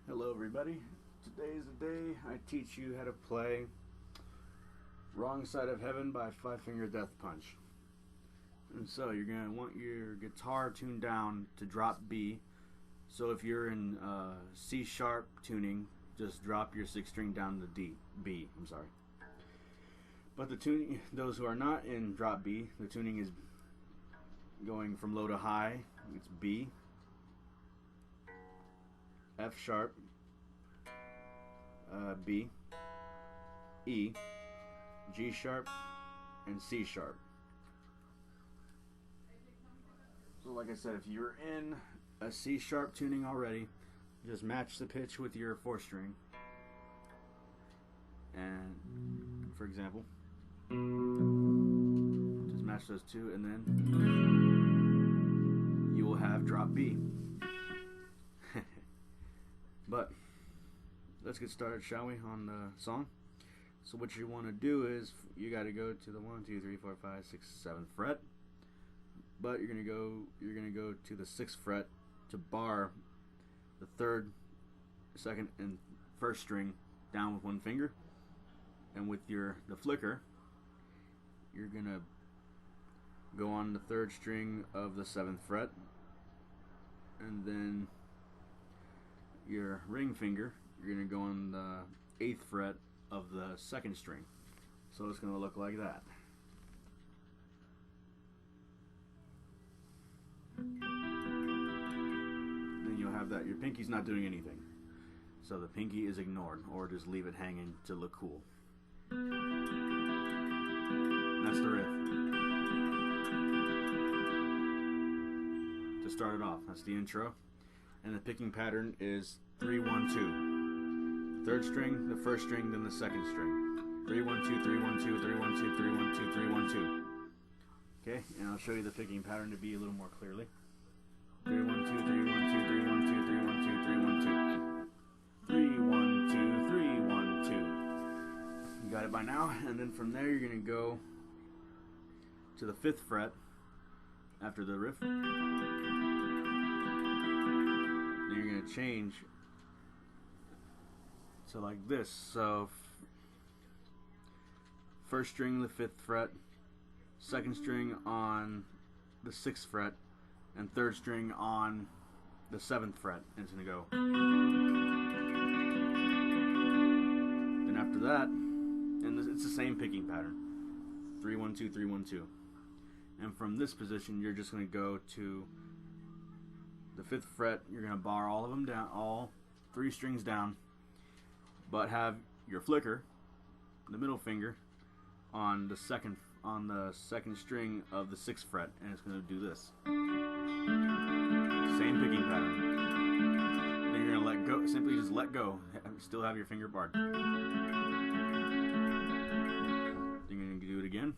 Hello everybody, today is the day I teach you how to play Wrong Side of Heaven by Five Finger Death Punch. And so you're going to want your guitar tuned down to drop B. So if you're in C sharp tuning, just drop your 6th string down to B. But the tuning, those who are not in drop B, the tuning is going from low to high. It's B, F sharp, B, E, G sharp, and C sharp. So like I said, if you're in a C sharp tuning already, just match the pitch with your 4th string. And for example, just match those two, and then you will have drop B. But let's get started, shall we, on the song. So what you want to do is you got to go to the 1, 2, 3, 4, 5, 6, 7th fret. But you're gonna go to the 6th fret to bar the 3rd, 2nd, and 1st string down with one finger. And with the flicker, you're gonna go on the 3rd string of the 7th fret, and then your ring finger, you're going to go on the 8th fret of the 2nd string. So it's going to look like that. Then you'll have that. Your pinky's not doing anything. So the pinky is ignored, or just leave it hanging to look cool. That's the riff. To start it off, that's the intro. And the picking pattern is 3, 1, 2. 3rd string, the 1st string, then the 2nd string. 3, 1, 2, 3, 1, 2, 3, 1, 2, 3, 1, 2, 3, 1, 2. Okay, and I'll show you the picking pattern to be a little more clearly. 3, 1, 2, 3, 1, 2, 3, 1, 2, 3, 1, 2, 3, 1, 2. 3, 1, 2, 3, 1, 2. You got it by now? And then from there you're going to go to the 5th fret after the riff. You're going to change to like this. So 1st string the 5th fret, 2nd string on the 6th fret, and 3rd string on the 7th fret, and it's going to go. Then after that, and it's the same picking pattern, 3, 1, 2, 3, 1, 2. And from this position you're just going to go to the 5th fret. You're going to bar all of them down, all 3 strings down, but have your flicker, the middle finger, on the second string of the 6th fret, and it's going to do this. Same picking pattern. Then you're going to let go, simply just let go, still have your finger barred. Then you're going to do it again.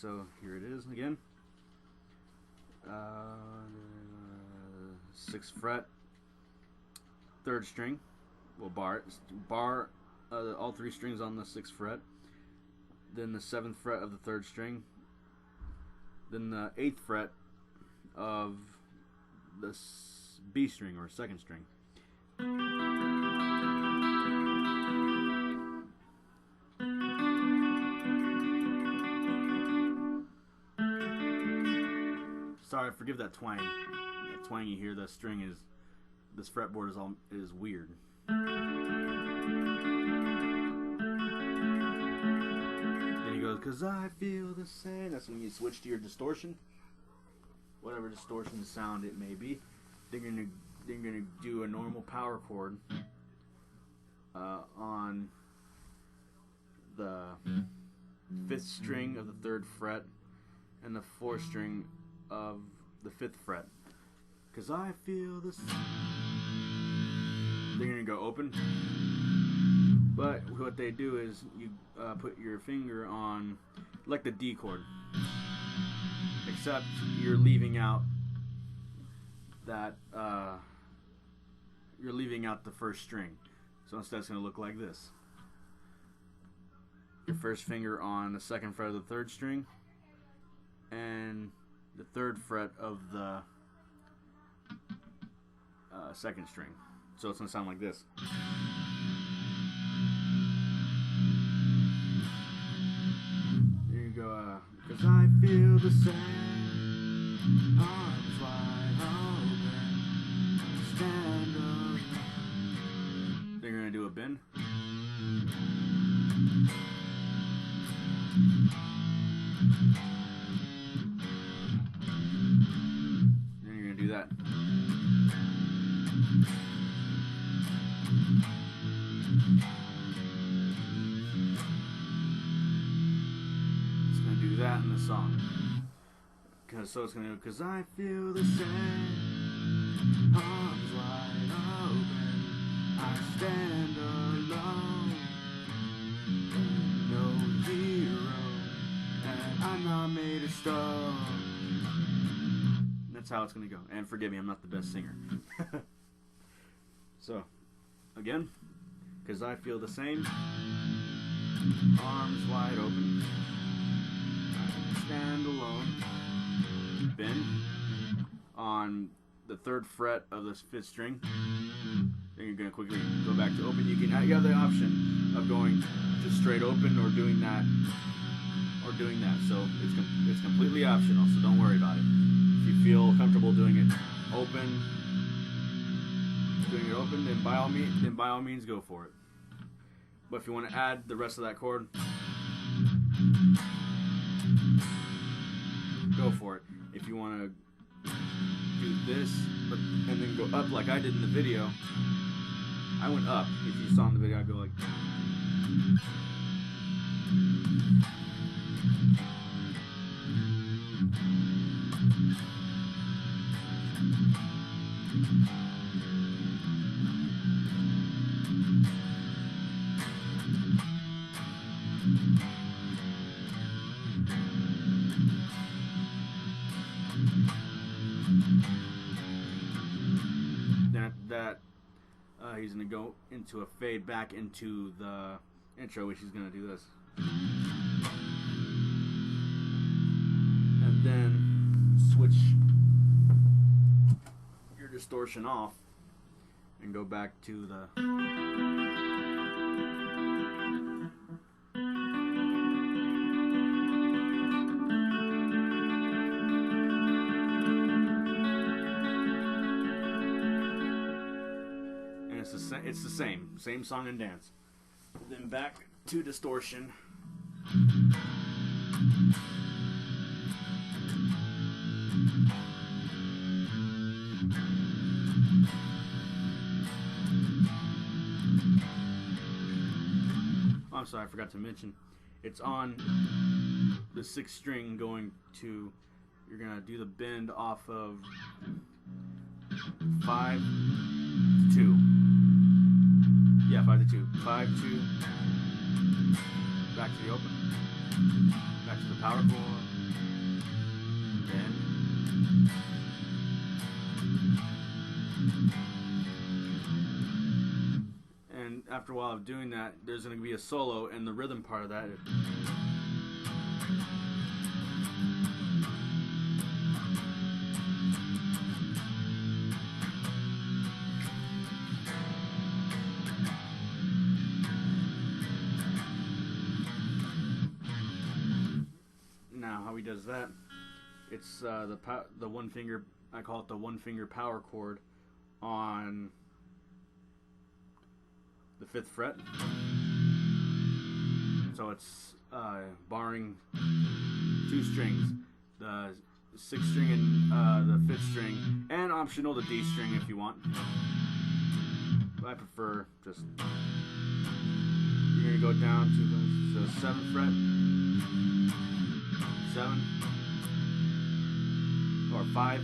So here it is again. 6th fret, 3rd string. We'll bar all 3 strings on the 6th fret. Then the 7th fret of the 3rd string. Then the 8th fret of the B string or 2nd string. Sorry, forgive that twang. That twang you hear. The string is, this fretboard is weird. Then he goes, 'cause I feel the same. That's when you switch to your distortion, whatever distortion sound it may be. Then you're gonna do a normal power chord on the 5th string of the 3rd fret and the 4th string of the 5th fret. 'Cause I feel this. They're gonna go open, but what they do is you put your finger on like the D chord, except you're leaving out that you're leaving out the first string. So instead it's going to look like this. Your first finger on the second fret of the third string, and the third fret of the second string. So it's going to sound like this. There you go. Cause I feel the same, arms wide open, stand up. Then you're going to do a bend. Then you're going to do that. It's going to do that in the song. So it's going to go, cause I feel the same, arms wide open, I stand alone, no hero, and I'm not made of stone. That's how it's going to go. And forgive me, I'm not the best singer. So, again, cause I feel the same, arms wide open, I stand alone, bend on the third fret of the fifth string. Then you're going to quickly go back to open. You have the option of going just straight open or doing that. So it's completely optional. So don't worry about it. If you feel comfortable doing it open, then by all means go for it. But if you want to add the rest of that chord, go for it. If you want to do this and then go up like I did in the video, I went up. If you saw in the video, I go like. Then after that, he's going to go into a fade back into the intro, which he's going to do this. And then switch your distortion off and go back to the... It's the same song and dance. Then back to distortion. Oh, I'm sorry, I forgot to mention. It's on the sixth string going to, you're going to do the bend off of 5 to 2. Yeah, 5 to 2. 5 2. Back to the open. Back to the power chord. Then. And after a while of doing that, there's going to be a solo, and the rhythm part of that. How he does that, it's the one finger, I call it the one finger power chord on the 5th fret. So it's barring 2 strings, the 6th string and the 5th string, and optional the D string if you want. But I prefer just, you're going to go down to the 7th fret. 7 or 5,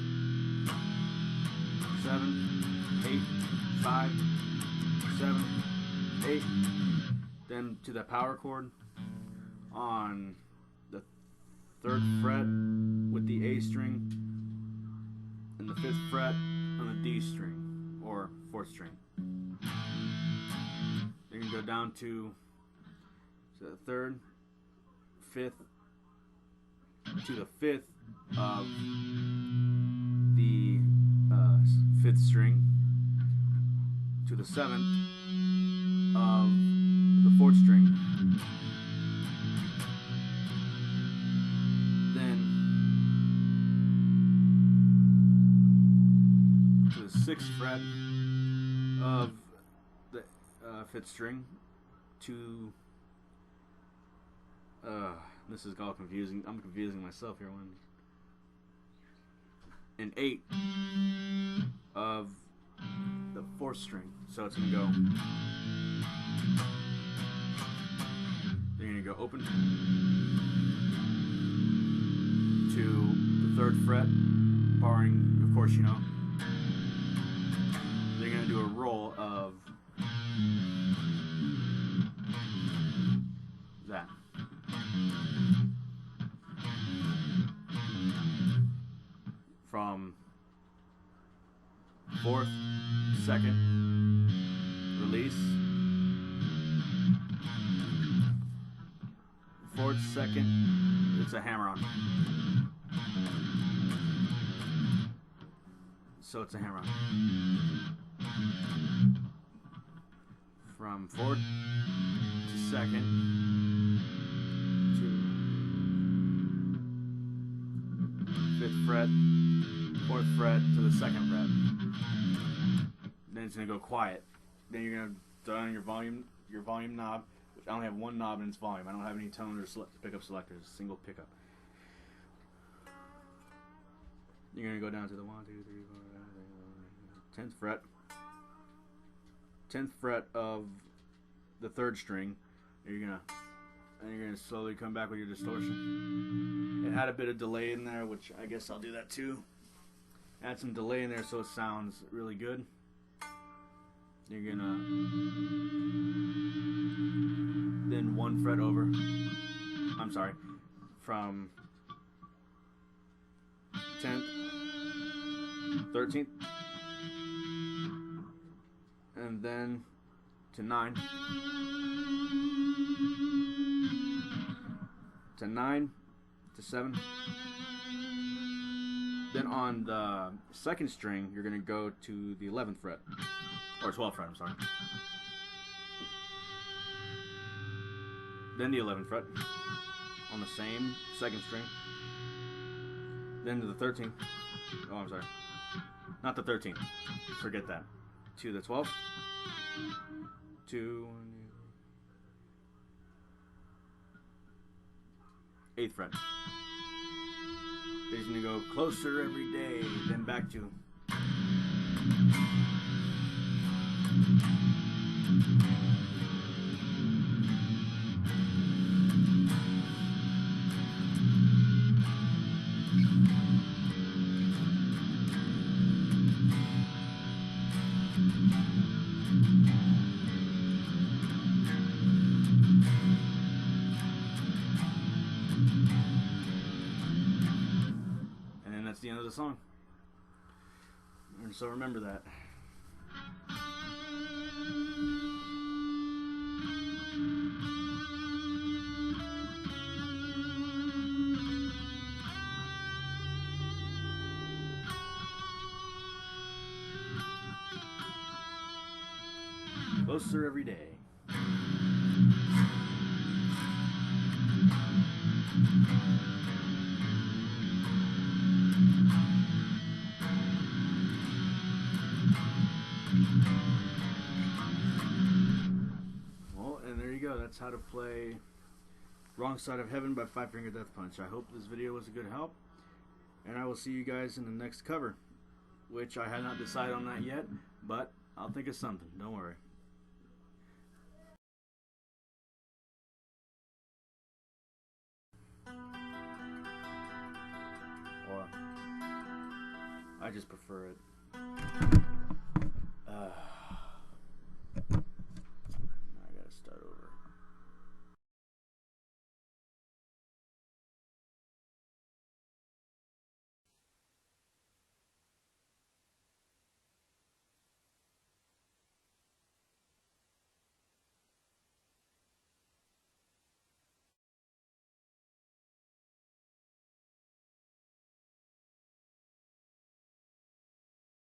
7, 8, 5, 7, 8. Then to the power chord on the 3rd fret with the A string, and the 5th fret on the D string or 4th string. You're going to go down to the third, fifth, to the fifth of the fifth string, to the seventh of the fourth string, then to the sixth fret of the fifth string, to this is all confusing. I'm confusing myself here. An 8 of the fourth string. So it's gonna go. You're gonna go open to the third fret, barring, of course, you know. They're gonna do a roll of that. From fourth, second, release, fourth, second, it's a hammer-on. So it's a hammer-on. From fourth to second to fifth fret, fourth fret to the second fret. Then it's gonna go quiet. Then you're gonna turn on your volume knob. Which I only have one knob in its volume. I don't have any tone or pickup selectors. Single pickup. You're gonna go down to the 1, 2, 3, 4, 5, 10th fret. 10th fret of the third string. You're gonna slowly come back with your distortion. It had a bit of delay in there, which I guess I'll do that too. Add some delay in there so it sounds really good. You're gonna then 1 fret over. I'm sorry, from 10th, 13th, and then to 9, to 9, to 7. Then on the second string, you're going to go to the 11th fret, or 12th fret, I'm sorry. Then the 11th fret on the same second string. Then to the 13th. Oh, I'm sorry. Not the 13th. Forget that. To the 12th. To 8th fret. He's going to go closer every day, then back to. That's the end of the song. And so remember that. Closer every day. Well, and there you go. That's how to play Wrong Side of Heaven by Five Finger Death Punch. I hope this video was a good help, and I will see you guys in the next cover, which I have not decided on that yet, but I'll think of something. Don't worry. Or I just prefer it.